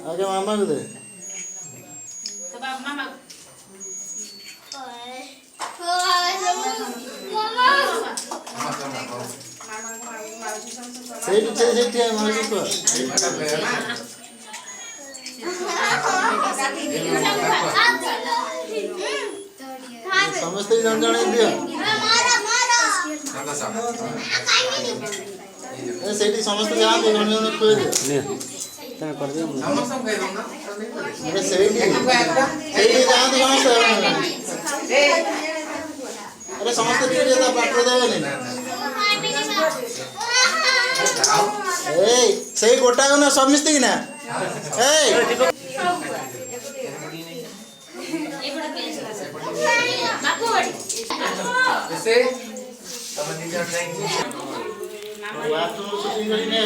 आगे मामा को दे समस्त जन जन दियो सेठी समस्त जान जन जन खुए दियो तने कर दियो समस्त खाइ दो ना अरे सेठी जान तो समस्त अरे समस्त दियो जे ता पात्र देबे नहीं ए सेई गोटा को ना सब मिस्ती की ना ए कैसे तब टीचर जाएंगे बात तो सुनी नहीं है